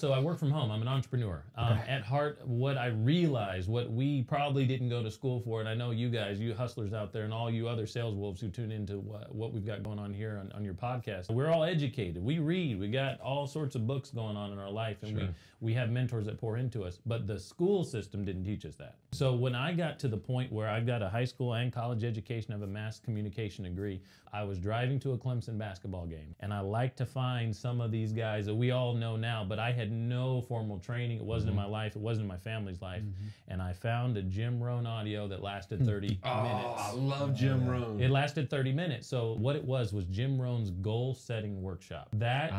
So I work from home. I'm an entrepreneur. At heart, what I realized, what we probably didn't go to school for, and I know you guys, you hustlers out there, and all you other sales wolves who tune into what we've got going on here on your podcast, we're all educated. We read. We got all sorts of books going on in our life, and we have mentors that pour into us. But the school system didn't teach us that. So when I got to the point where I've got a high school and college education, I have a mass communication degree, I was driving to a Clemson basketball game, and I like to find some of these guys that we all know now, but I had no formal training. It wasn't in my life. It wasn't in my family's life. And I found a Jim Rohn audio that lasted 30 minutes. I love Jim Rohn. It lasted 30 minutes. So what it was Jim Rohn's goal-setting workshop. That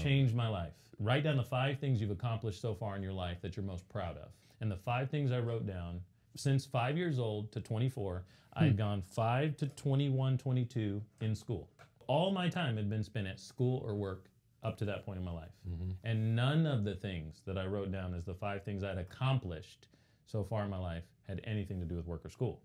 changed my life. Write down the 5 things you've accomplished so far in your life that you're most proud of. And the 5 things I wrote down, since 5 years old to 24, I'd gone 5 to 21, 22 in school. All my time had been spent at school or work up to that point in my life. And none of the things that I wrote down as the 5 things I'd accomplished so far in my life had anything to do with work or school.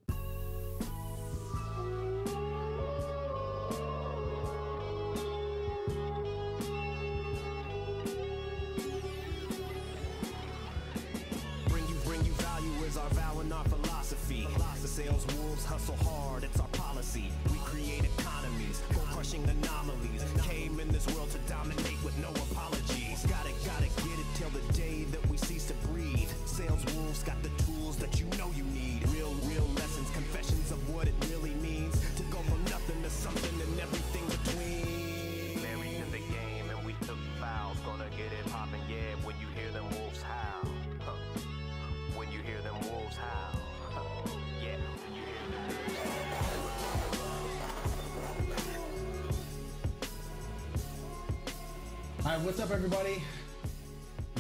Bring you value is our vow and our philosophy. The sales wolves hustle hard, it's our policy. We create economies, crushing anomalies. Came in this world to dominate with no apologies. Gotta get it till the day that we cease to breathe. Sales wolves got the tools that you know you need. Real lessons, confessions of what it really means. To go from nothing to something and everything between. Married to the game and we took vows. Gonna get it poppin', yeah, when you hear them wolves howl. When you hear them wolves howl. Yeah. All right, what's up, everybody?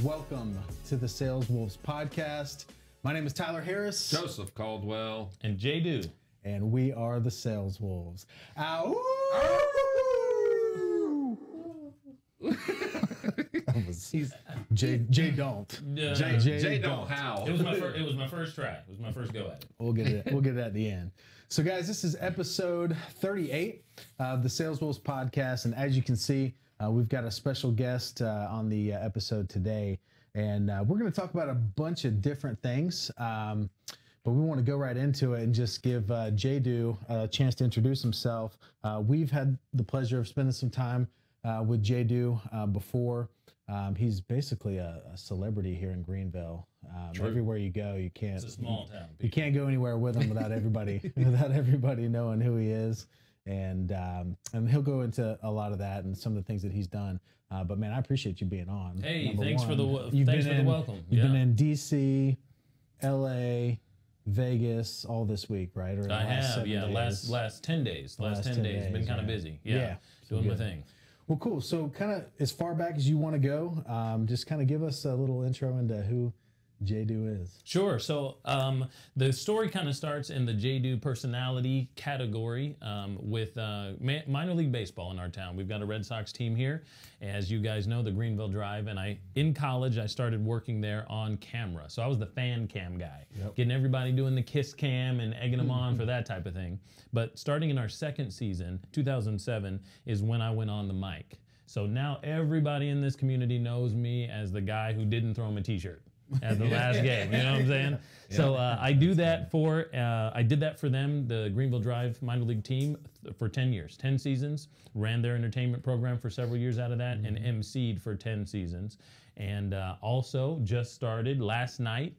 Welcome to the Sales Wolves podcast. My name is Tyler Harris. Joseph Caldwell. And JDew. And we are the Sales Wolves. Ow! That was Jay don't. Jay don't howl. It was my first try. It was my first go at it. We'll get it at the end. So guys, this is episode 38 of the Sales Wolves podcast, and as you can see, we've got a special guest on the episode today, and we're going to talk about a bunch of different things, but we want to go right into it and just give JDew a chance to introduce himself. We've had the pleasure of spending some time with JDew before. He's basically a celebrity here in Greenville. Everywhere you go, you can't. It's a small town. You can't go anywhere with him without everybody knowing who he is. And he'll go into a lot of that and some of the things that he's done. But man, I appreciate you being on. Hey, thanks for the welcome. You've been in DC, LA, Vegas all this week, right? Or I have, yeah. Last 10 days. Last 10 days. Been kind of busy. Yeah. Doing my thing. Well, cool. So kind of as far back as you want to go, just kind of give us a little intro into who JDew is. Sure. So the story kind of starts in the JDew personality category with minor league baseball in our town. We've got a Red Sox team here, as you guys know, the Greenville Drive. And in college, I started working there on camera. So I was the fan cam guy, getting everybody doing the kiss cam and egging them on for that type of thing. But starting in our second season, 2007, is when I went on the mic. So now everybody in this community knows me as the guy who didn't throw him a t-shirt at the last game, you know what I'm saying? So I did that for them, the Greenville Drive minor league team, for 10 years, 10 seasons, ran their entertainment program for several years out of that, and emceed for 10 seasons. And also just started last night,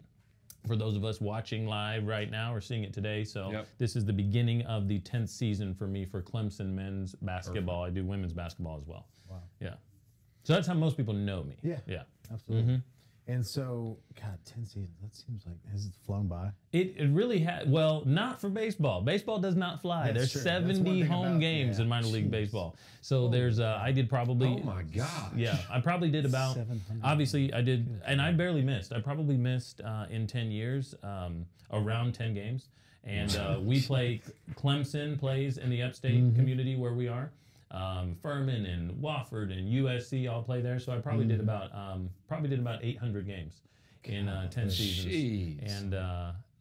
for those of us watching live right now or seeing it today. So this is the beginning of the 10th season for me for Clemson men's basketball. I do women's basketball as well. Wow. Yeah. So that's how most people know me. Yeah. Absolutely. And so, God, 10 seasons, that seems like, has it flown by? It really has. Well, not for baseball. Baseball does not fly. There's 70 home games in minor league baseball. So there's, I did probably. Oh my God. Yeah, I probably did about, 700. Obviously I did, and I barely missed. I probably missed in 10 years, around 10 games. And we play, Clemson plays in the upstate community where we are. Furman and Wofford and USC all play there, so I probably did about 800 games in 10 seasons.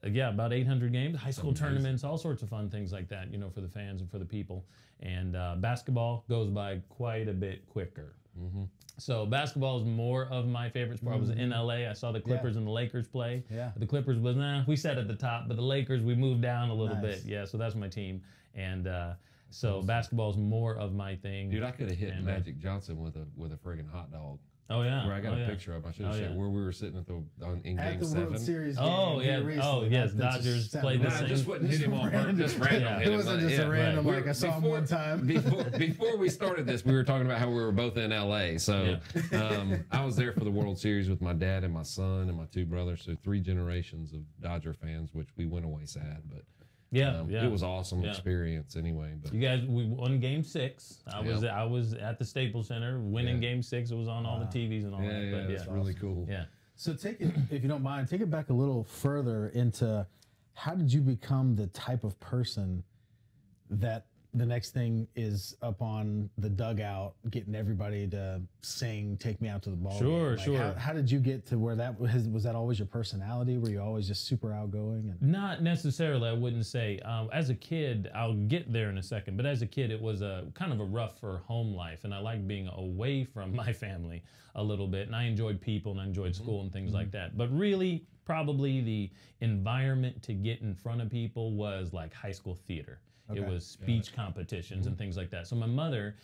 And yeah, about 800 games, high school tournaments, all sorts of fun things like that, you know, for the fans and for the people. And basketball goes by quite a bit quicker. So basketball is more of my favorite sport. I was in LA. I saw the Clippers and the Lakers play. Yeah. The Clippers was, we sat at the top, but the Lakers, we moved down a little Nice. bit. Yeah, so that's my team. And so basketball is more of my thing. Dude, I could have hit Magic Johnson with a friggin' hot dog. Oh, yeah. Where I got a picture of. I should have shared where we were sitting at in At Game the 7. World Series game Oh, yeah. here Oh, recently. yes. That's Dodgers just played the No, I same. just wouldn't hit him on purpose. Just random. Yeah. It wasn't just a random, like I saw him one time. Before we started this, we were talking about how we were both in LA. So I was there for the World Series with my dad and my son and my 2 brothers. So 3 generations of Dodger fans, which we went away sad, but it was awesome experience anyway. But You guys, we won Game 6. I was at the Staples Center winning Game 6. It was on all the TVs and all that. But that's really cool. Yeah. So take it, if you don't mind, take it back a little further into how did you become the type of person that the next thing is up on the dugout, getting everybody to sing, take me out to the ball Sure, game? sure. How did you get to where that was that always your personality? Were you always just super outgoing? And Not necessarily, I wouldn't say. As a kid, I'll get there in a second, but as a kid, it was a kind of a rougher home life, and I liked being away from my family a little bit, and I enjoyed people, and I enjoyed school and things like that. But really, probably the environment to get in front of people was like high school theater. Okay. It was speech competitions and things like that. So my mother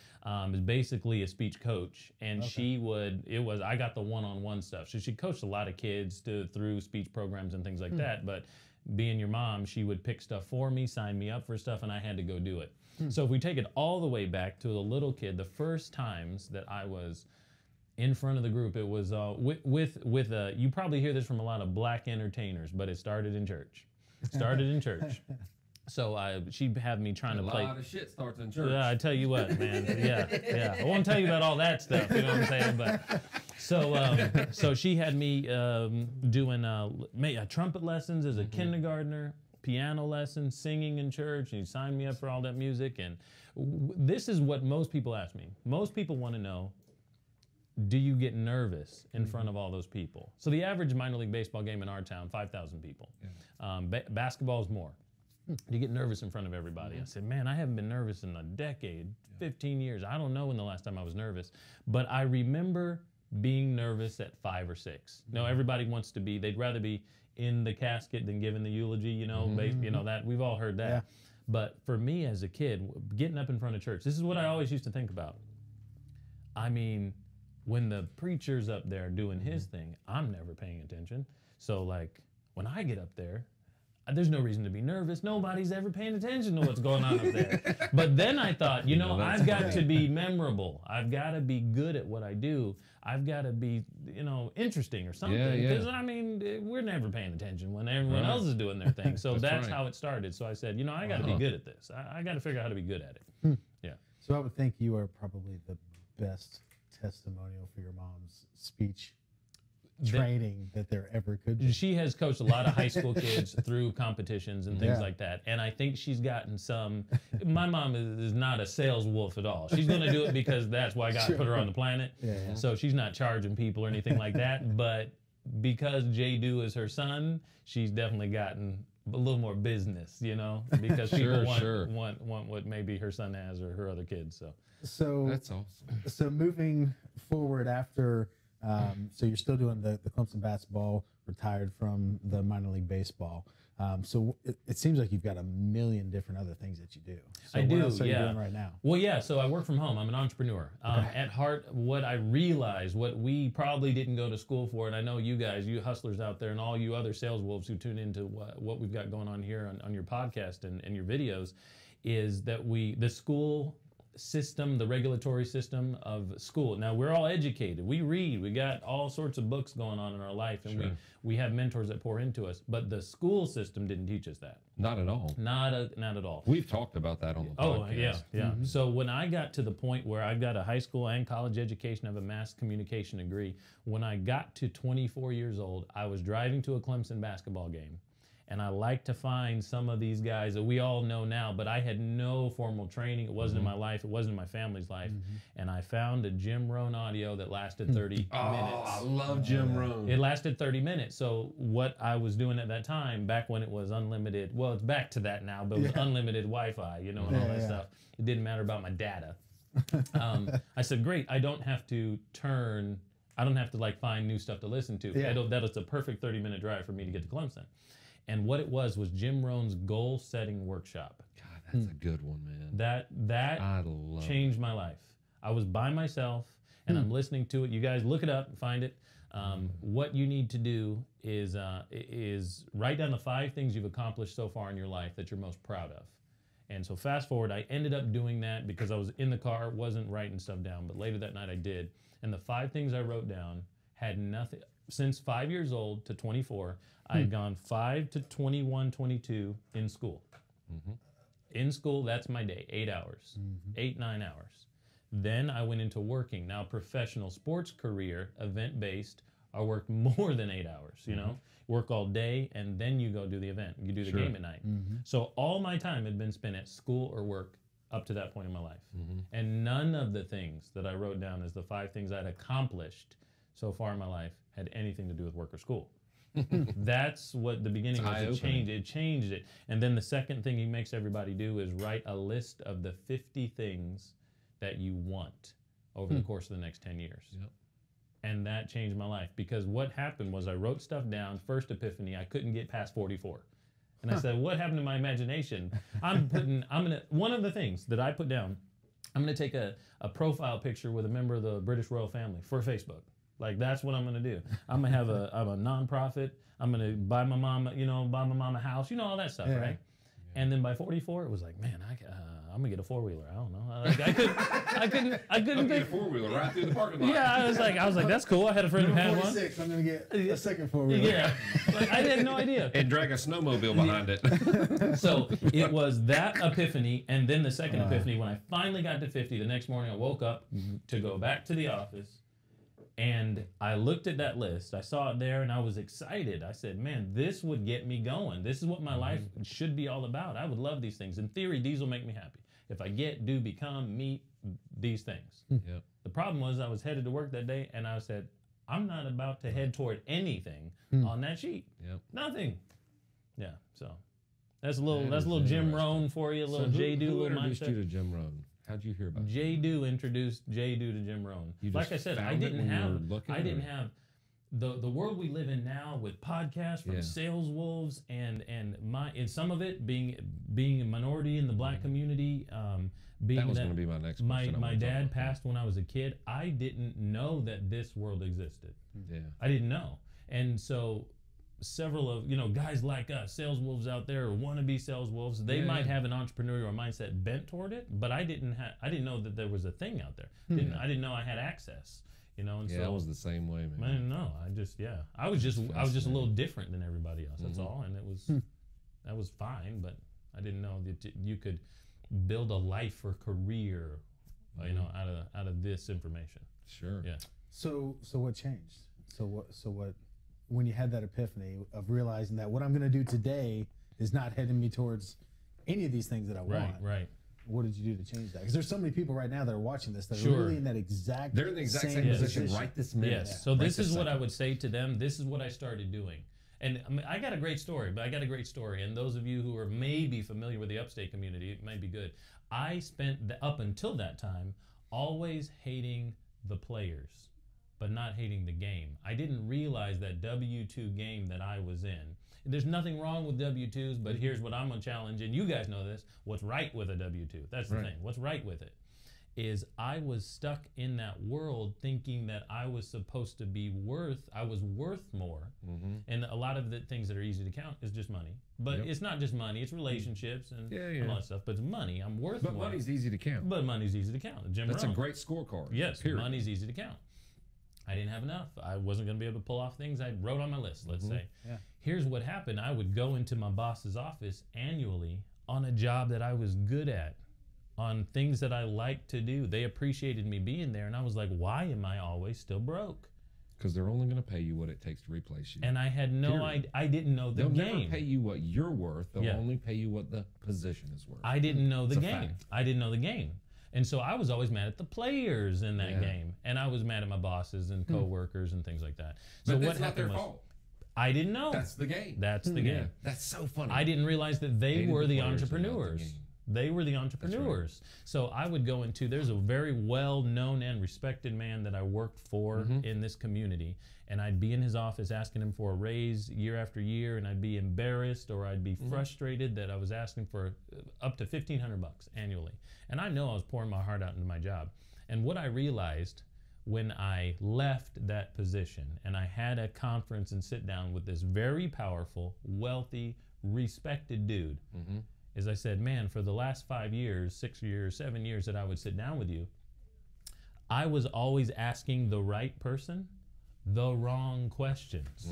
is basically a speech coach, and I got the one-on-one stuff. So she coached a lot of kids through speech programs and things like that. But being your mom, she would pick stuff for me, sign me up for stuff, and I had to go do it. So if we take it all the way back to the little kid, the first times that I was in front of the group, it was you probably hear this from a lot of black entertainers, but it started in church. So she'd have me trying to play. A lot of shit starts in church. Yeah, I tell you what, man. Yeah. I won't tell you about all that stuff. You know what I'm saying? But so she had me doing trumpet lessons as a kindergartner, piano lessons, singing in church. And he signed me up for all that music. And this is what most people ask me. Most people want to know, do you get nervous in front of all those people? So the average minor league baseball game in our town, 5,000 people. Basketball is more. Do you get nervous in front of everybody? I said, man, I haven't been nervous in a decade, 15 years. I don't know when the last time I was nervous. But I remember being nervous at 5 or 6. No, everybody wants to be, they'd rather be in the casket than giving the eulogy, you know, that we've all heard that. Yeah. But for me as a kid, getting up in front of church, this is what I always used to think about. I mean, when the preacher's up there doing his thing, I'm never paying attention. So like when I get up there, there's no reason to be nervous. Nobody's ever paying attention to what's going on up there. But then I thought, I've got to be memorable. I've got to be good at what I do. I've got to be, interesting or something. Because, I mean, we're never paying attention when everyone else is doing their thing. So that's how it started. So I said, I got to be good at this. I got to figure out how to be good at it. Yeah. so I would think you are probably the best testimonial for your mom's speech training that there ever could be. She has coached a lot of high school kids through competitions and things like that. And I think she's gotten some, my mom is not a sales wolf at all. She's going to do it because that's why God put her on the planet. So she's not charging people or anything like that. But because JDew is her son, she's definitely gotten a little more business, because people want what maybe her son has or her other kids. So that's awesome. So moving forward after, so you're still doing the Clemson basketball, retired from the minor league baseball. So it seems like you've got a million different other things that you do. So I do, what else are you doing right now? Well, yeah, so I work from home. I'm an entrepreneur. At heart, what I realized, what we probably didn't go to school for, and I know you guys, you hustlers out there, and all you other sales wolves who tune into what we've got going on here on your podcast and your videos, is that the school system, the regulatory system of school. Now, we're all educated. We read. We got all sorts of books going on in our life, and we have mentors that pour into us. But the school system didn't teach us that. Not at all. Not at all. We've talked about that on the podcast. Oh, yeah. So when I got to the point where I've got a high school and college education, I have a mass communication degree. When I got to 24 years old, I was driving to a Clemson basketball game. And I like to find some of these guys that we all know now, but I had no formal training. It wasn't in my life. It wasn't in my family's life. And I found a Jim Rohn audio that lasted 30 minutes. I love Jim Rohn. It lasted 30 minutes. So what I was doing at that time, back when it was unlimited, well, it's back to that now, but it was unlimited Wi-Fi, and all that stuff. It didn't matter about my data. I said, great, I don't have to like find new stuff to listen to. Yeah. That's a perfect 30-minute drive for me to get to Clemson. And what it was Jim Rohn's goal setting workshop. God, that's a good one, man. That I love changed my life. I was by myself and I'm listening to it. You guys look it up and find it. What you need to do is write down the 5 things you've accomplished so far in your life that you're most proud of. And so fast forward, I ended up doing that because I was in the car, wasn't writing stuff down, but later that night I did. And the 5 things I wrote down had nothing. Since 5 years old to 24, I had gone 5 to 21, 22 in school. In school, that's my day, 8 hours, 8, 9 hours. Then I went into working. Now, professional sports career, event-based, I worked more than 8 hours, you know? Work all day, and then you go do the event. You do the game at night. So all my time had been spent at school or work up to that point in my life. And none of the things that I wrote down as the 5 things I'd accomplished so far in my life had anything to do with work or school. That's what the beginning was. It changed it. And then the second thing he makes everybody do is write a list of the 50 things that you want over the course of the next 10 years. And that changed my life because what happened was I wrote stuff down, first epiphany, I couldn't get past 44. And I said, what happened to my imagination? One of the things that I put down, I'm gonna take a profile picture with a member of the British royal family for Facebook. Like that's what I'm gonna do. I'm gonna have a nonprofit. I'm gonna buy my mom, a house, all that stuff, right? And then by 44, it was like, man, I'm gonna get a 4-wheeler. I don't know. Like, I couldn't get a 4-wheeler right through the parking lot. Yeah, I was like, that's cool. I had a friend who had one. I'm gonna get a second 4-wheeler. Yeah, like, I had no idea. And drag a snowmobile behind it. So it was that epiphany, and then the second epiphany when I finally got to 50. The next morning, I woke up to go back to the office. And I looked at that list, I saw it there, and I was excited. I said, man, this would get me going. This is what my life should be all about. I would love these things. In theory, these will make me happy. If I get, do, become, meet these things. The problem was I was headed to work that day, and I said, I'm not about to head toward anything on that sheet. Nothing. Yeah, so that's a little Jim Rohn for you, a little JDew, who little introduced mindset. you to Jim Rohn? How'd you hear about it? JDew introduced JDew to Jim Rohn. Like I said, I didn't have the world we live in now with podcasts from sales wolves and some of it being a minority in the black community. Being that was going to be my next question. My dad passed when I was a kid. I didn't know that this world existed. I didn't know, and so several of guys like us, sales wolves out there or wannabe sales wolves, they might have an entrepreneurial mindset bent toward it, but I didn't know that there was a thing out there. I didn't know I had access. And so I was the same way, man. I didn't know. I was just a little different than everybody else. That's all, and that was fine. But I didn't know that you could build a life or career, out of this information. Sure. Yeah. So what changed? So what? When you had that epiphany of realizing that what I'm going to do today is not heading me towards any of these things that I want. Right. What did you do to change that? Because there's so many people right now that are watching this that are really in that exact They're in the exact same position right this minute. Yes. So this is what I would say to them. This is what I started doing. And I got a great story, And those of you who are maybe familiar with the upstate community, it might be good. I spent, up until that time, always hating the players, but not hating the game. I didn't realize that W-2 game that I was in. There's nothing wrong with W-2s, but here's what I'm gonna challenge, and you guys know this, what's right with a W-2? That's the thing, what's right with it? Is I was stuck in that world thinking that I was supposed to be I was worth more. And a lot of the things that are easy to count is just money. But it's not just money, it's relationships and all that stuff, but it's money, I'm worth more. But money's easy to count. But money's easy to count. That's a great scorecard. Yes, money's easy to count. I didn't have enough. I wasn't going to be able to pull off things I wrote on my list, let's say. Here's what happened. I would go into my boss's office annually on a job that I was good at, on things that I liked to do. They appreciated me being there, and I was like, why am I always still broke? Because they're only going to pay you what it takes to replace you. And I had no idea. I didn't know the game. They'll never pay you what you're worth. They'll only pay you what the position is worth. I didn't know the game. I didn't know the game. And so I was always mad at the players in that game. And I was mad at my bosses and coworkers and things like that. So but what that's not happened their was, fault. I didn't know. That's the game. That's the game. That's so funny. I didn't realize that they were the entrepreneurs. They were the entrepreneurs. So I would go into, there's a very well-known and respected man that I worked for in this community, and I'd be in his office asking him for a raise year after year, and I'd be embarrassed or I'd be frustrated that I was asking for up to $1,500 annually. And I know I was pouring my heart out into my job. And what I realized when I left that position and I had a conference and sit down with this very powerful, wealthy, respected dude, is I said, man, for the last 5 years, 6 years, 7 years that I would sit down with you, I was always asking the right person the wrong questions.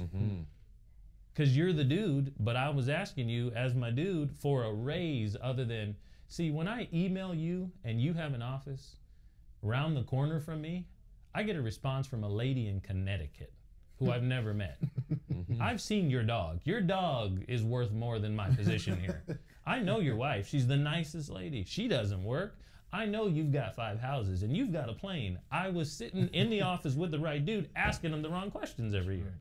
Because you're the dude, but I was asking you as my dude for a raise other than, see, when I email you and you have an office around the corner from me, I get a response from a lady in Connecticut who I've never met. I've seen your dog. Your dog is worth more than my position here. I know your wife. She's the nicest lady. She doesn't work. I know you've got 5 houses and you've got a plane. I was sitting in the office with the right dude asking him the wrong questions every year.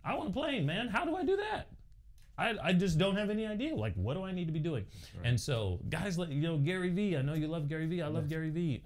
I want a plane, man. How do I do that? I just don't have any idea. Like, what do I need to be doing? And so guys like, you know, Gary Vee, I know you love Gary Vee. I love Gary Vee.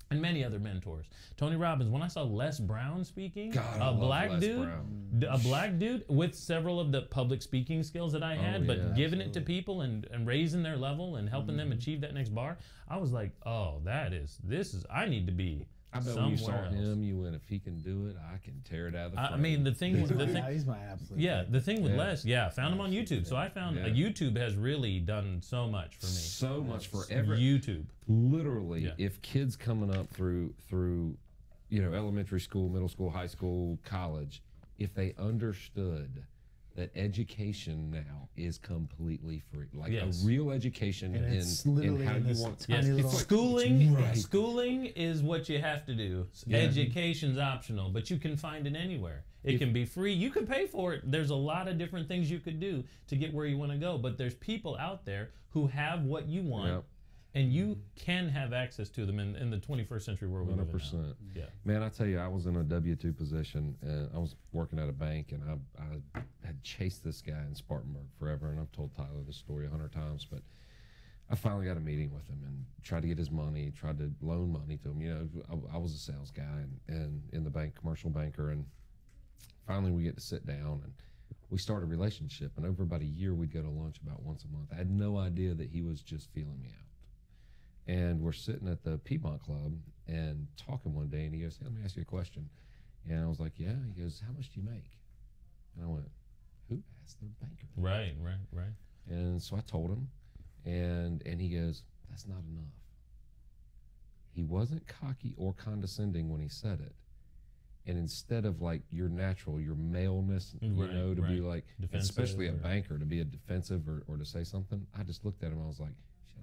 And many other mentors. Tony Robbins, when I saw Les Brown speaking, a black dude with several of the public speaking skills that I had, but giving it to people and raising their level and helping them achieve that next bar, I was like, oh, I need to be I bet when you saw him, you went, if he can do it, I can tear it out of the frame. I mean, he's my absolute the thing with Les, found him on YouTube. So I found YouTube has really done so much for me. So much for every YouTube. Literally, if kids coming up through you know, elementary school, middle school, high school, college, if they understood that education now is completely free, like a real education in how you want. Schooling is what you have to do. Education's optional, but you can find it anywhere. It can be free. You can pay for it. There's a lot of different things you could do to get where you want to go, but there's people out there who have what you want. And you can have access to them in the 21st century world we live in now. 100%. Man, I tell you, I was in a W-2 position, and I was working at a bank, and I had chased this guy in Spartanburg forever, and I've told Tyler this story 100 times, but I finally got a meeting with him and tried to get his money, tried to loan money to him. You know, I was a sales guy and in the bank, commercial banker, and finally we get to sit down, and we start a relationship, and over about a year, we'd go to lunch about once a month. I had no idea that he was just feeling me out. And we're sitting at the Piedmont Club and talking one day, and he goes, hey, let me ask you a question. And I was like, yeah. He goes, how much do you make? And I went, who asked their banker that? Right. And so I told him, and he goes, that's not enough. He wasn't cocky or condescending when he said it. And instead of like your natural, your maleness, you know, to be like, defensive, especially a banker, to be a defensive or to say something, I just looked at him, I was like,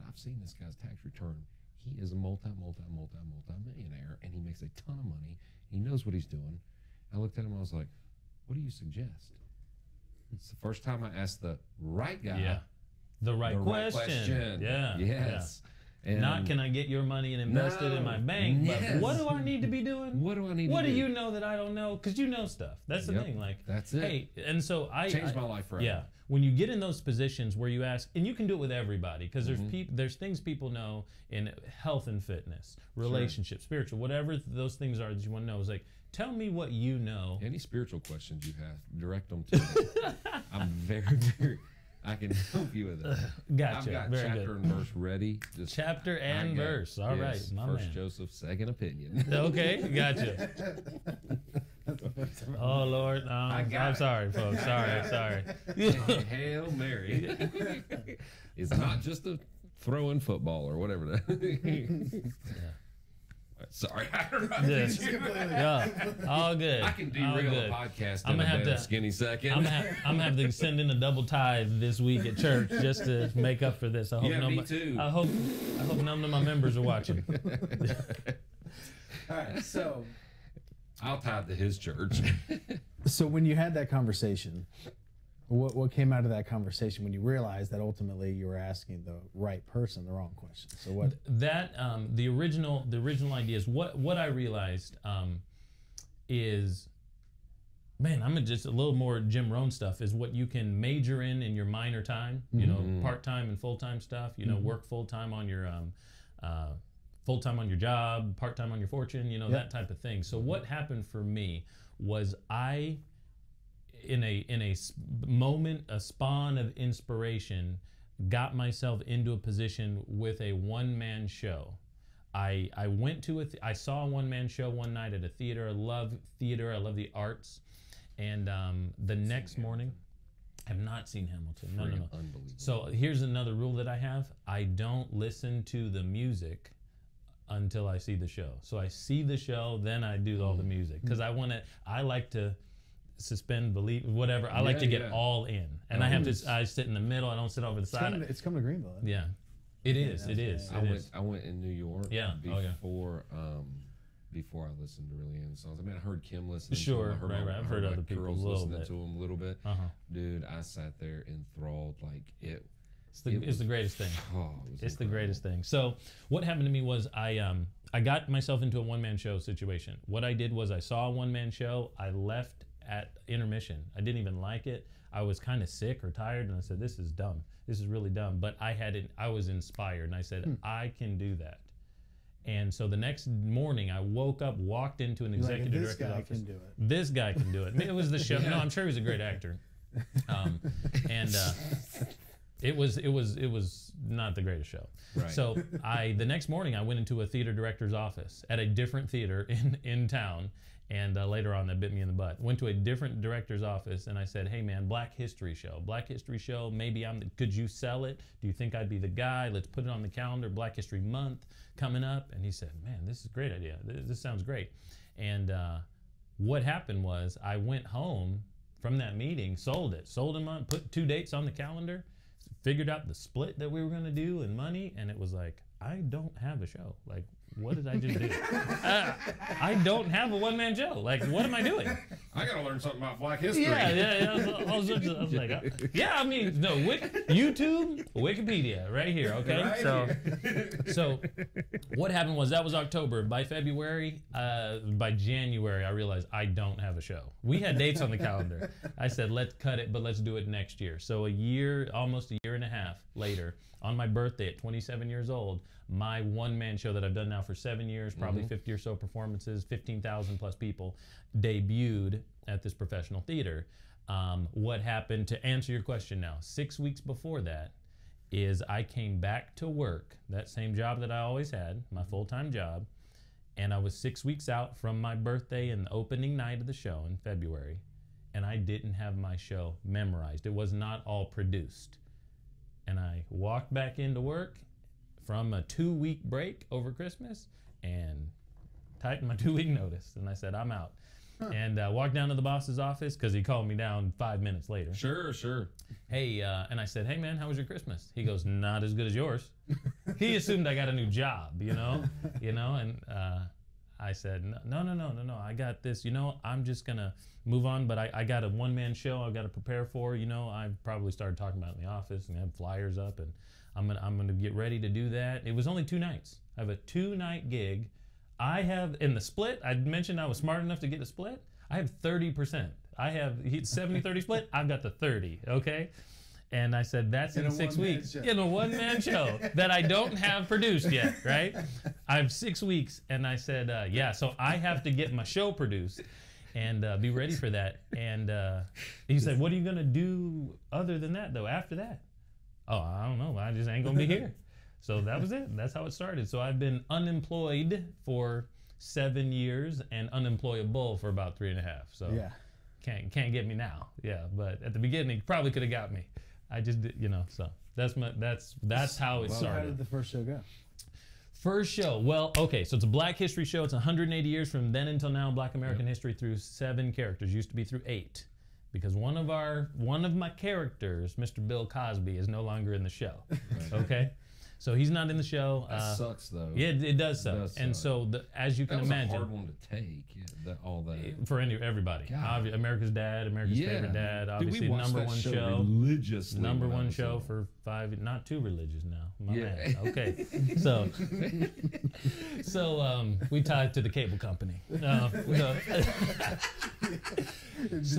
I've seen this guy's tax return. He is a multi-millionaire, and he makes a ton of money. He knows what he's doing. I looked at him, I was like, what do you suggest? It's the first time I asked the right guy the right question. Yes. And not can I get your money and invest it in my bank, but what do I need to be doing? What do I need to do? What do you know that I don't know? Because you know stuff. That's the thing. Like, that's it. Hey, and so I changed my life forever. Yeah. When you get in those positions where you ask, and you can do it with everybody, because there's things people know in health and fitness, relationships, spiritual, whatever those things are that you want to know. Is like, tell me what you know. Any spiritual questions you have, direct them to me. I'm very I can help you with it. Gotcha. I've got very chapter good. and verse ready. Just, chapter and verse. All right, my First man. Joseph, second opinion. Okay, gotcha. Oh Lord, I'm sorry, folks. Sorry. Hail Mary. It's not just a throwing football or whatever that. Sorry, all good. I can derail a podcast in a skinny second. I'm gonna have to send in a double tithe this week at church just to make up for this. I hope me too. I hope none of my members are watching. All right, so I'll tithe to his church. So when you had that conversation, what came out of that conversation when you realized that ultimately you were asking the right person the wrong question? So what? That the original idea is what I realized is man, I'm just a little more Jim Rohn stuff is what you can major in your minor time, you know, part-time and full-time stuff, you know, work full-time on your full-time on your job, part-time on your fortune, you know, that type of thing. So what happened for me was in a moment, a spawn of inspiration, got myself into a position with a one-man show. I went to I saw a one-man show one night at a theater. I love theater. I love the arts. And the next morning, I have not seen Hamilton. No. Unbelievable. So here's another rule that I have. I don't listen to the music until I see the show. So I see the show, then I do all the music. Because I like to suspend belief, whatever. I like to get all in. And I sit in the middle. I don't sit over the side. It's coming to Greenville. Yeah. It is. I went in New York before I listened to really any songs. I mean, I heard Kim listen to them. I've heard other people listening to them a little bit. Dude, I sat there enthralled. Like it's the greatest thing. Oh, it's the greatest thing. So what happened to me was I got myself into a one-man show situation. What I did was I saw a one-man show. I left at intermission. I didn't even like it. I was kind of sick or tired, and I said, "This is dumb. This is really dumb." But I was inspired, and I said, "I can do that." And so the next morning, I woke up, walked into an executive director's office. This guy can do it. This guy can do it. It was the show. No, I'm sure he was a great actor. It was not the greatest show. Right. So the next morning I went into a theater director's office at a different theater in town, and later on that bit me in the butt. Went to a different director's office and I said, "Hey man, Black History Show. Maybe could you sell it? Do you think I'd be the guy? Let's put it on the calendar. Black History Month coming up." And he said, "Man, this is a great idea. This sounds great." And what happened was I went home from that meeting, sold him on, put 2 dates on the calendar. Figured out the split that we were going to do and money, and it was like, I don't have a show. Like, what did I just do? I don't have a one-man show. Like, what am I doing? I got to learn something about Black history. Yeah. I was like, I mean, no, YouTube, Wikipedia, right here, okay? Right so what happened was that was October. By February, by January, I realized I don't have a show. We had dates on the calendar. I said, let's cut it, but let's do it next year. So almost a year and a half later, on my birthday at 27 years old, my one-man show that I've done now for 7 years, probably 50 or so performances, 15,000 plus people, debuted at this professional theater. What happened, to answer your question now, 6 weeks before that, is I came back to work, that same job that I always had, my full-time job, and I was 6 weeks out from my birthday and the opening night of the show in February, and I didn't have my show memorized. It was not all produced. And I walked back into work from a 2-week break over Christmas and typed my 2-week notice. And I said, I'm out. And walked down to the boss's office because he called me down 5 minutes later. Sure. Hey, and I said, hey man, how was your Christmas? He goes, not as good as yours. He assumed I got a new job, and I said, no, I got this, I'm just gonna move on, but I got a one-man show I've got to prepare for, I probably started talking about it in the office and had flyers up, and I'm gonna get ready to do that. It was only 2 nights. I have a 2-night gig. I have, in the split, I mentioned I was smart enough to get a split. I have 30%. I have 70-30 split. I've got the 30, okay? And I said, that's in 6 weeks. In a one-man show that I don't have produced yet, right? I have 6 weeks. And I said, so I have to get my show produced and be ready for that. And he said, what are you going to do other than that, though, after that? Oh, I don't know. I just ain't going to be here. So that was it. That's how it started. So I've been unemployed for 7 years and unemployable for about 3.5. So can't get me now. Yeah, but at the beginning, probably could have got me. I just did, so that's how it started. How did the first show go? First show, well, okay, so it's a Black History show. It's 180 years from then until now, Black American history through 7 characters. Used to be through 8, because one of my characters, Mr. Bill Cosby, is no longer in the show. Okay, So he's not in the show. That sucks though. Yeah, it does suck. does And suck. so, as you can That was imagine, a hard one to take. Yeah, all that. for everybody. God. America's Dad, America's favorite dad, obviously Dude, we watched number that one show show. religiously. Number when I one was show little. for 5, not too religious now. My Yeah. bad. Okay. So we tied to the cable company. The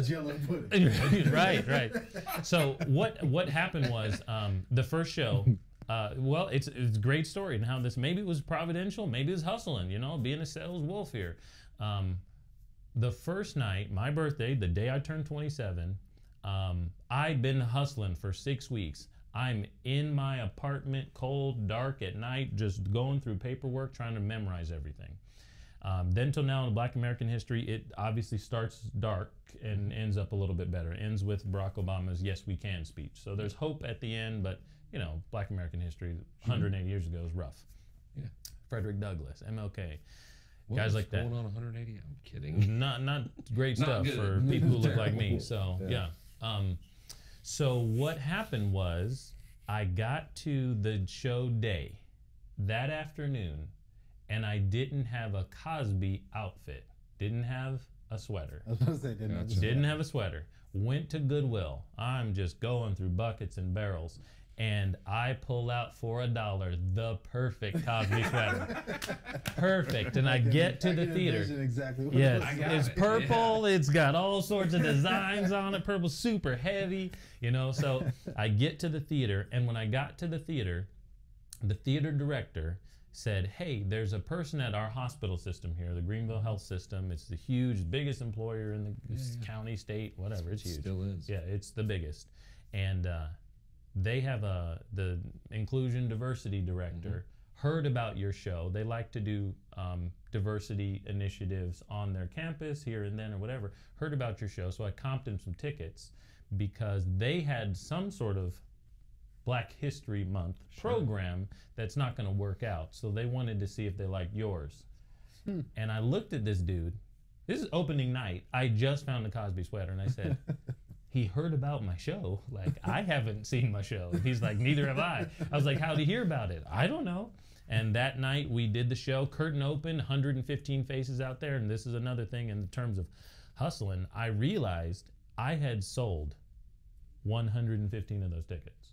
Jello pudding. Right. So what happened was the first show. Well, it's a great story and how this maybe it was providential, maybe it was hustling, being a sales wolf here. The first night, my birthday, the day I turned 27, I'd been hustling for 6 weeks. I'm in my apartment, cold, dark at night, just going through paperwork, trying to memorize everything. Then till now in Black American history, it obviously starts dark and ends up a little bit better. It ends with Barack Obama's "Yes, we can" speech. So there's hope at the end, but Black American history 180 years ago is rough. Yeah. Frederick Douglass, MLK, What guys was like that. going on 180? I'm kidding. Not great Not stuff good. for people who look like me. Terrible. So yeah. So what happened was I got to the show day that afternoon, and I didn't have a Cosby outfit. Didn't have a sweater. I was going to say, didn't Gotcha. I? Didn't have a sweater. Went to Goodwill. I'm just going through buckets and barrels. And I pull out for $1 the perfect Cosby sweater. Perfect. And I get to the theater. Exactly what Yes, it was. it's purple. It's got all sorts of designs on it. Purple, super heavy. So I get to the theater, and when I got to the theater director said, "Hey, there's a person at our hospital system here, the Greenville Health System. It's the huge, biggest employer in the county, state, whatever. It's huge. Still is. Yeah, it's the biggest. And they have the inclusion diversity director heard about your show. They like to do diversity initiatives on their campus here and then or whatever. Heard about your show, so I comped him some tickets because they had some sort of Black History Month program that's not going to work out. So they wanted to see if they liked yours. And I looked at this dude. This is opening night. I just found the Cosby sweater, and I said, he heard about my show. Like, I haven't seen my show. He's like, neither have I. I was like, how'd he hear about it? I don't know. And that night we did the show, curtain open, 115 faces out there. And this is another thing in terms of hustling. I realized I had sold 115 of those tickets.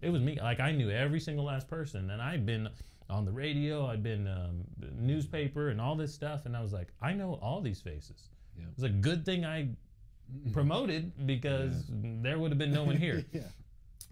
It was me. Like, I knew every single last person, and I'd been on the radio, I'd been newspaper and all this stuff, and I was like, I know all these faces. Yeah. It was a good thing I promoted because there would have been no one here. Yeah.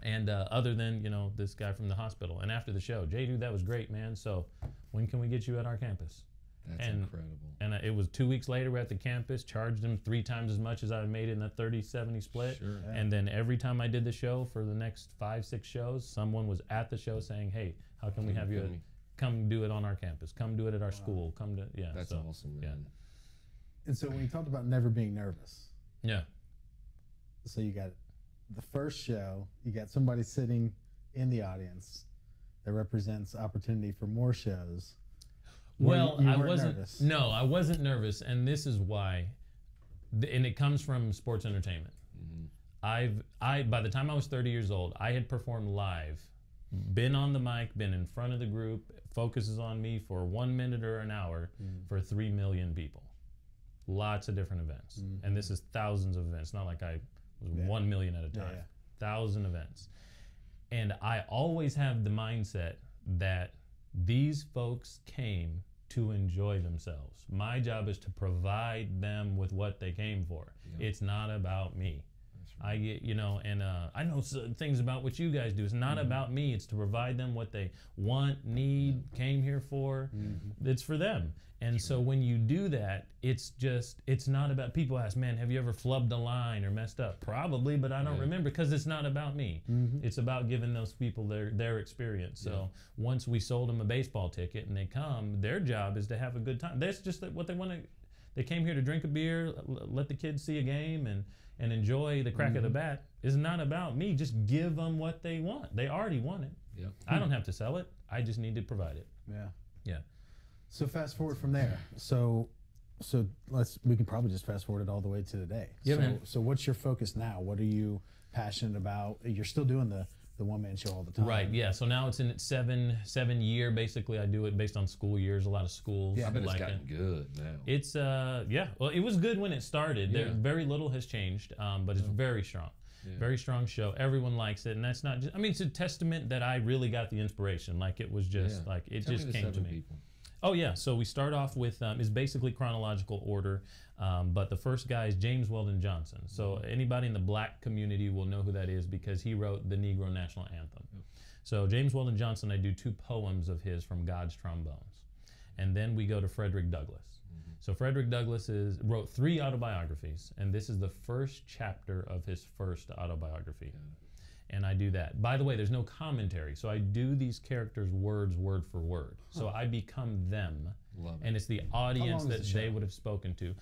And other than, this guy from the hospital. And after the show, JDew, that was great, man. So when can we get you at our campus? That's incredible. And it was 2 weeks later, we're at the campus, charged him 3 times as much as I made in the 30-70 split. Sure. Yeah. And then every time I did the show for the next 5-6 shows, someone was at the show saying, "Hey, how can we have you come do it on our campus? Come do it at our school. Come to," yeah. That's so, awesome, yeah. man. And so when you talked about never being nervous, Yeah. so you got the first show, you got somebody sitting in the audience that represents opportunity for more shows. Well, You I weren't wasn't. nervous. No, I wasn't nervous, and this is why. And it comes from sports entertainment. By the time I was 30 years old, I had performed live, been on the mic, been in front of the group, focuses on me for 1 minute or an hour for 3 million people. Lots of different events, and this is thousands of events. Not like I was 1 million at a time. 1,000 events, and I always have the mindset that these folks came to enjoy themselves. My job is to provide them with what they came for. It's not about me. I get, and I know things about what you guys do. It's not about me. It's to provide them what they want, need, came here for. It's for them. And so when you do that, it's not about, people ask, "Man, have you ever flubbed a line or messed up?" Probably, but I don't remember because it's not about me. It's about giving those people their experience. So once we sold them a baseball ticket and they come, their job is to have a good time. That's just what they want to. They came here to drink a beer, let the kids see a game, and enjoy the crack of the bat. It's not about me. Just give them what they want. They already want it. Yep. I don't have to sell it. I just need to provide it. Yeah. Yeah. So fast forward from there. So we can probably just fast forward it all the way to today. Yeah, man. So what's your focus now? What are you passionate about? You're still doing the the one-man show all the time. Right, yeah. So now it's in its seven year. Basically, I do it based on school years. A lot of schools. Yeah, I bet it's like gotten it. good now. It's yeah. Well, it was good when it started. Yeah. Very little has changed, but it's very strong. Yeah. Very strong show. Everyone likes it, and that's not just. I mean, it's a testament that I really got the inspiration. Like it was just like it Tell just me the came to 7 me. people. Oh yeah, so we start off with it's basically chronological order, but the first guy is James Weldon Johnson. So anybody in the black community will know who that is because he wrote the Negro National Anthem. Yep. So James Weldon Johnson, I do 2 poems of his from God's Trombones, and then we go to Frederick Douglass. So Frederick Douglass wrote 3 autobiographies, and this is the first chapter of his first autobiography. And I do that. By the way, there's no commentary. So I do these characters' words word for word. So I become them. Love it. And it's the audience long is that the they show? would have spoken to.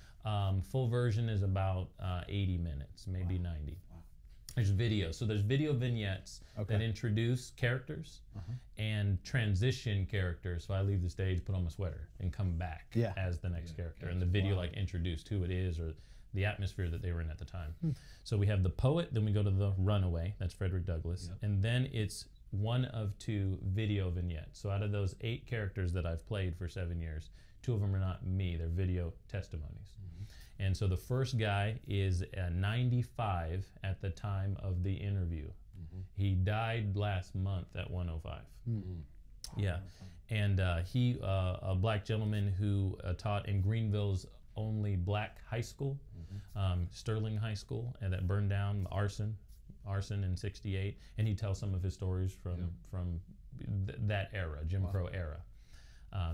Full version is about 80 minutes, maybe 90. There's video. So there's video vignettes that introduce characters and transition characters. So I leave the stage, put on my sweater, and come back as the next character. And the video like introduced who it is or the atmosphere that they were in at the time. So we have the poet, then we go to the runaway, that's Frederick Douglass, and then it's 1 of 2 video vignettes. So out of those 8 characters that I've played for 7 years, 2 of them are not me, they're video testimonies. And so the first guy is 95 at the time of the interview. He died last month at 105. Yeah, and he, a black gentleman who taught in Greenville's only black high school, Sterling High School, and that burned down, arson in '68, and he tells some of his stories from that era, Jim Crow era.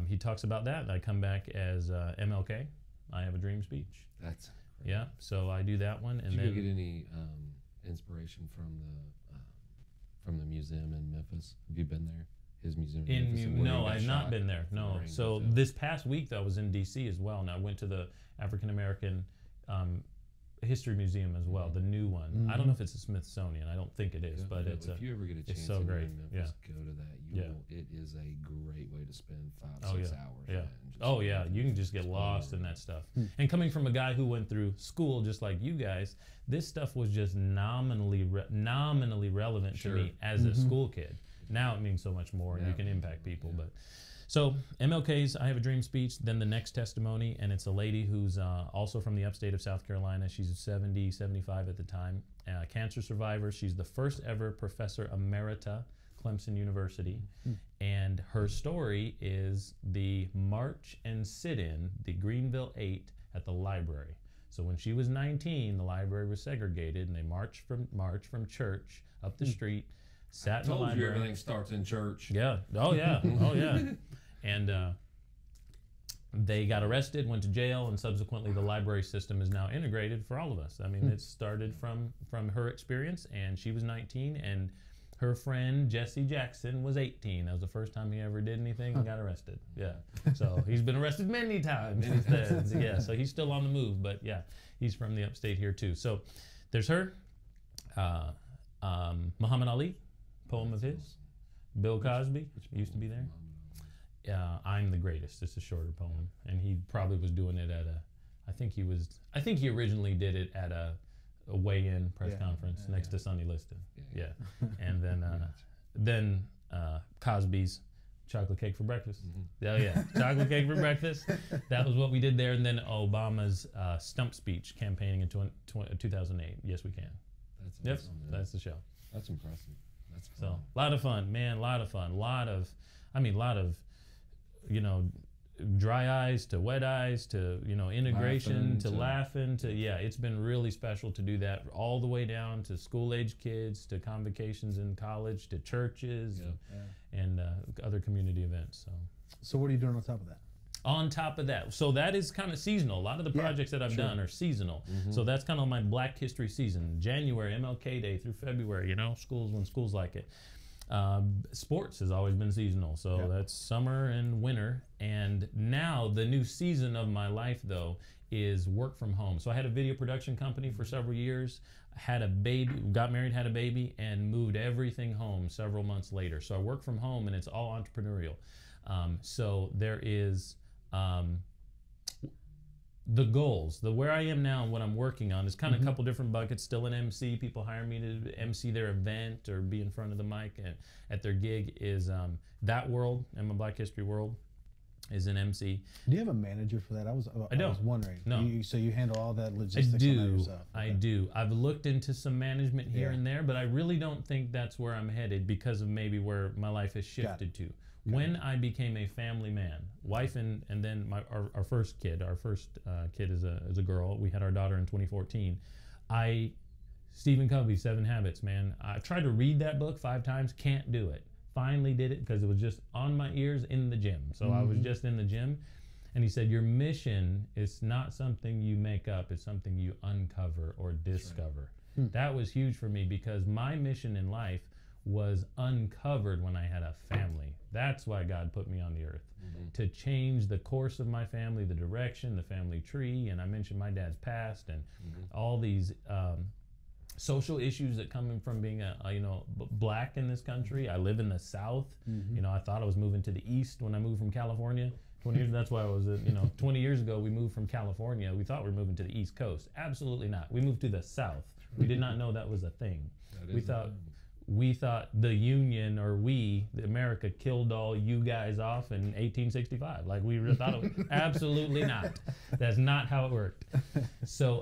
He talks about that, and I come back as MLK. I have a dream speech. That's Yeah, so I do that one, and Did then you get any inspiration from the museum in Memphis? Have you been there? His museum in Memphis. and where he no, got I've not shot been there. No. during So the- this past week, though, I was in D.C. as well, and I went to the African American History Museum as well, the new one. I don't know if it's the Smithsonian. I don't think it is, but it's if you ever get a chance so and you're great. in Memphis, go to that. It is a great way to spend 5-6 hours. Yeah. man, just Oh yeah, you can just get lost in that stuff. And coming from a guy who went through school just like you guys, this stuff was just nominally relevant to me as a school kid. Now it means so much more, and you can impact people. But so MLK's I Have a Dream speech, then the next testimony, and it's a lady who's also from the upstate of South Carolina. She's 70, 75 at the time, cancer survivor. She's the first ever professor emerita, Clemson University, and her story is the march and sit-in, the Greenville 8 at the library. So when she was 19, the library was segregated, and they marched from church up the street, sat in the Told you library. everything starts in church. Yeah. Oh yeah. Oh yeah. And they got arrested, went to jail, and subsequently the library system is now integrated for all of us. I mean, it started from her experience, and she was 19, and her friend Jesse Jackson was 18. That was the first time he ever did anything and got arrested. Yeah. So he's been arrested many times since then. Yeah. So he's still on the move, but yeah, he's from the upstate here too. So there's her, Muhammad Ali, poem of his. Bill Cosby used to be there. I'm the Greatest. It's a shorter poem, and he probably was doing it at a. I think he originally did it at a weigh-in press conference next to Sonny Liston. Yeah, and then Cosby's chocolate cake for breakfast. Oh yeah, chocolate cake for breakfast. That was what we did there, and then Obama's stump speech campaigning in 2008. Yes, we can. That's awesome, man. That's the show. That's impressive. That's So fun. a lot of fun, man. A lot of fun. lot of, dry eyes to wet eyes to integration to laughing to it's been really special to do that all the way down to school age kids to convocations in college to churches and other community events. So what are you doing on top of that? On top of that, so that is kind of seasonal. A lot of the projects that I've done are seasonal. So that's kind of my Black History season. January, MLK Day through February, schools when schools like it. Sports has always been seasonal, so that's summer and winter. And now the new season of my life, though, is work from home. So I had a video production company for several years, had a baby, got married, had a baby, and moved everything home several months later. So I work from home, and it's all entrepreneurial. So there is the goals, the where I am now and what I'm working on is kind of a couple different buckets. Still an MC. People hire me to MC their event or be in front of the mic and at their gig. Is that world and my Black History world is an MC. Do you have a manager for that? I was wondering. No. So you handle all that logistics I do. on that yourself? I Okay. do. I've looked into some management here and there, but I really don't think that's where I'm headed because of maybe where my life has shifted to. When I became a family man, wife and then our first kid is a girl. We had our daughter in 2014. Stephen Covey's 7 Habits, man. I tried to read that book 5 times, can't do it. Finally did it because it was just on my ears in the gym. So I was just in the gym, and he said, your mission is not something you make up, it's something you uncover or discover. Right. That was huge for me because my mission in life was uncovered when I had a family. That's why God put me on the earth, to change the course of my family, the direction, the family tree. And I mentioned my dad's past and all these social issues that come from being black in this country. I live in the South. I thought I was moving to the East when I moved from California. 20 years, that's why I was, 20 years ago we moved from California. We thought we were moving to the East Coast. Absolutely not. We moved to the South. We did not know that was a thing. We thought the Union or America killed all you guys off in 1865. Like we thought it was absolutely not. That's not how it worked. So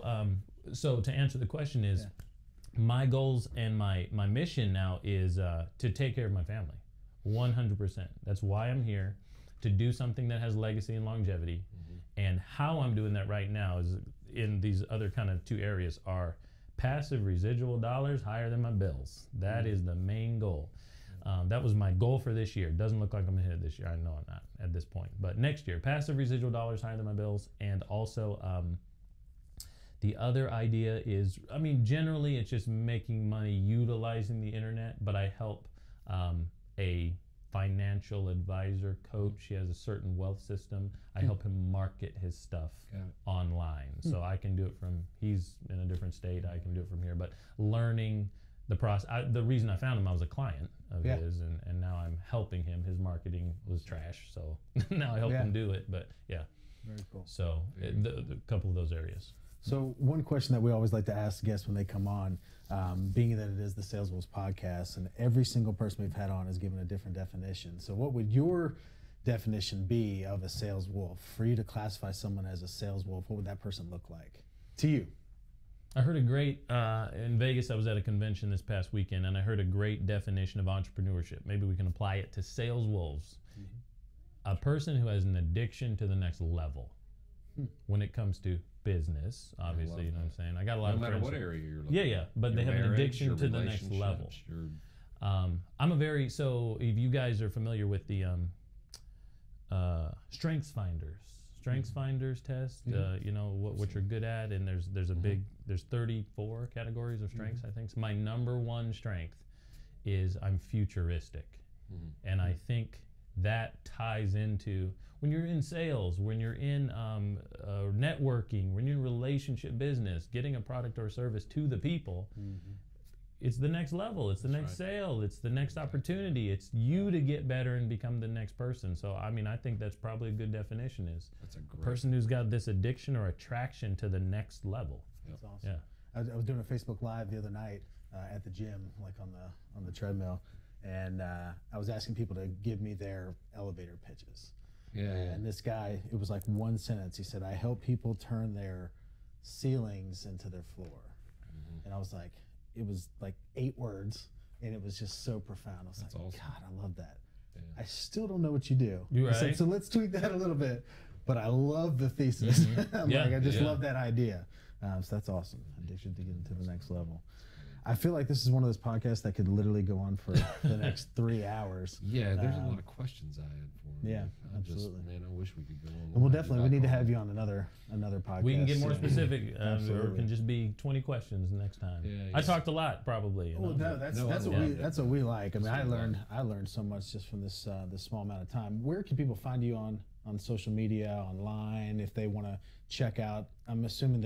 to answer the question is, my goals and my mission now is to take care of my family, 100%. That's why I'm here, to do something that has legacy and longevity. And how I'm doing that right now is in these other kind of 2 areas are passive residual dollars higher than my bills. That is the main goal. That was my goal for this year. Doesn't look like I'm gonna hit it this year. I know I'm not at this point. But next year, passive residual dollars higher than my bills. And also the other idea is, generally it's just making money utilizing the internet, but I help a financial advisor coach. He has a certain wealth system. I help him market his stuff online. So I can do it he's in a different state. I can do it from here, but learning the process. The reason I found him, I was a client of his, and now I'm helping him. His marketing was trash, so now I help him do it, but Very cool. So a couple of those areas. So one question that we always like to ask guests when they come on, being that it is the Sales Wolves podcast, and every single person we've had on has given a different definition. So what would your definition be of a sales wolf? For you to classify someone as a sales wolf, what would that person look like to you? I heard a great, in Vegas, I was at a convention this past weekend, and I heard a great definition of entrepreneurship. Maybe we can apply it to sales wolves. A person who has an addiction to the next level when it comes to business, obviously, you know what I'm saying? I got a lot of friends. No matter what area you're looking at. But they have an addiction to the next level. So if you guys are familiar with the Strengths Finders test, what you're good at, and there's 34 categories of strengths, I think. So my number 1 strength is I'm futuristic. And I think that ties into when you're in sales, when you're in networking, when you're in relationship business, getting a product or service to the people, it's the next level, it's the next sale, it's the next opportunity, it's you to get better and become the next person. So I think that's probably a good definition, is that's a great person who's got this addiction or attraction to the next level. That's awesome. I was doing a Facebook Live the other night at the gym, like on the treadmill, and I was asking people to give me their elevator pitches. And this guy, it was like 1 sentence. He said, I help people turn their ceilings into their floor. And I was like, it was like 8 words, and it was just so profound. I was like, awesome. God, I love that. I still don't know what you do. You're right. Said, so let's tweak that a little bit, but I love the thesis. I just love that idea. So that's awesome. Addiction to get into the next level. I feel like this is one of those podcasts that could literally go on for the next 3 hours. Yeah, there's a lot of questions I had for him. Yeah, absolutely. Man, I wish we could go on. And we'll definitely, we need to have you on another podcast. We can get more specific, or it can just be 20 questions next time. I talked a lot, probably. Well, no, that's what we like. I mean, I learned so much just from this small amount of time. Where can people find you on social media, online, if they want to check out? I'm assuming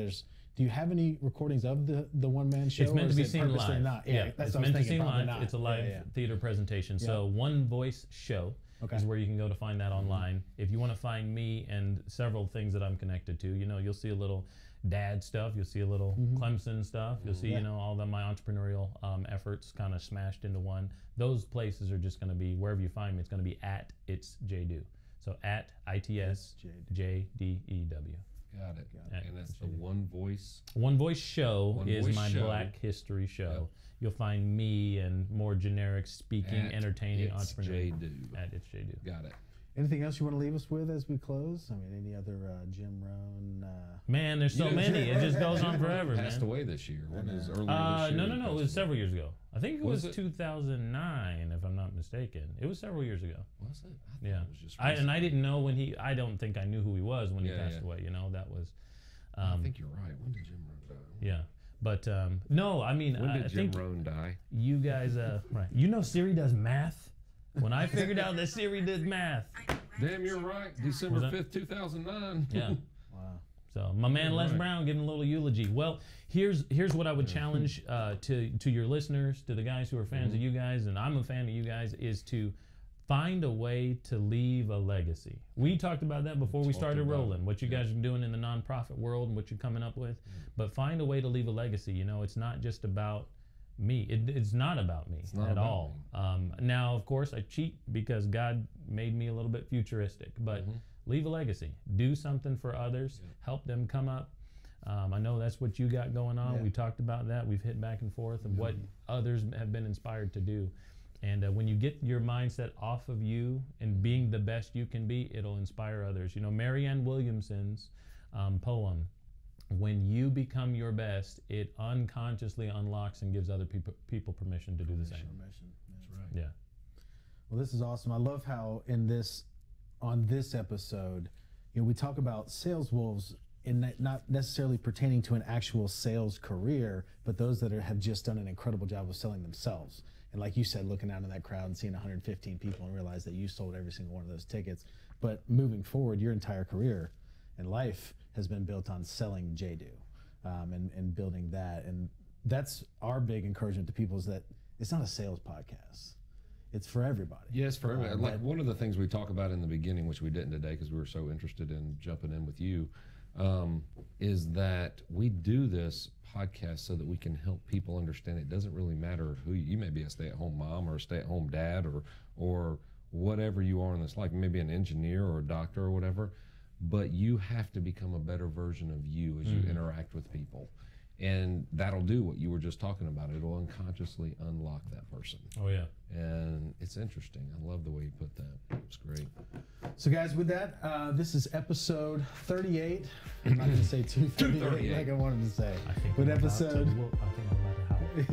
do you have any recordings of the one-man show? It's meant to be seen live. Not? It's meant to be seen live. It's a live theater presentation. So One Voice Show is where you can go to find that online. If you want to find me and several things that I'm connected to, you know, you'll see a little dad stuff, you'll see a little Clemson stuff, you'll see, you know, all my entrepreneurial efforts kind of smashed into one. Those places are just going to be, wherever you find me, it's going to be at It's JDew. So at ITS JDEW. Got it. And that's the One Voice. One Voice Show is Voice my Show. Black History show. You'll find me and more generic speaking, At entertaining It's entrepreneur. JDew. At It's JDew. Got it. Anything else you want to leave us with as we close? I mean, any other Jim Rohn? Man, there's so many. It just goes on forever, man. Passed away this year. What is earlier this year? No. It was several years ago. I think it Was was it? 2009, if I'm not mistaken. It was several years ago. Was it? I thought Yeah. it was just And I didn't know when I don't think I knew who he was when he passed away. You know, that was. I think you're right. When did Jim Rohn die? Yeah. But no, I mean, When I did think Jim Rohn die? you guys, right? You know, Siri does math. When I figured out that Siri did math. Damn, you're right. December 5th, 2009. Yeah. Wow. So my man Les Right. Brown giving a little eulogy. Well, here's what I would challenge to your listeners, to the guys who are fans of you guys, and I'm a fan of you guys, is to find a way to leave a legacy. We talked about that before we started rolling, what you guys are doing in the nonprofit world and what you're coming up with. But find a way to leave a legacy. You know, it's not just about me. It's not about me not at about all. Now, of course, I cheat because God made me a little bit futuristic, but leave a legacy. Do something for others. Help them come up. I know that's what you got going on. Yeah. We talked about that. We've hit back and forth of what others have been inspired to do. And when you get your mindset off of you and being the best you can be, it'll inspire others. You know, Marianne Williamson's poem, when you become your best, it unconsciously unlocks and gives other people permission to do the same. That's right. Yeah. Well, this is awesome. I love how on this episode, you know, we talk about sales wolves in not necessarily pertaining to an actual sales career, but those that have just done an incredible job of selling themselves. And like you said, looking out in that crowd and seeing 115 people and realize that you sold every single one of those tickets. But moving forward, your entire career and life has been built on selling JDew and building that. And that's our big encouragement to people, is that it's not a sales podcast. It's for everybody. Yes, for everybody. Like one of the things we talk about in the beginning, which we didn't today because we were so interested in jumping in with you, is that we do this podcast so that we can help people understand it doesn't really matter who you may be, a stay-at-home mom or a stay-at-home dad or whatever you are in this life, maybe an engineer or a doctor or whatever, but you have to become a better version of you as you interact with people. And that'll do what you were just talking about. It'll unconsciously unlock that person. Oh, yeah. And it's interesting. I love the way you put that. It's great. So guys, with that, this is episode 38. I'm not going to say 238 like I wanted to say. I think With I'm about episode, to- well, I think I'm about to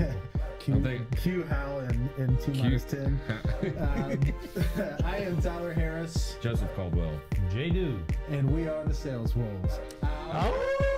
howl. Q Hal in T minus 10. I am Tyler Harris, Joseph Caldwell. JDew. and we are the Sales Wolves. Oh!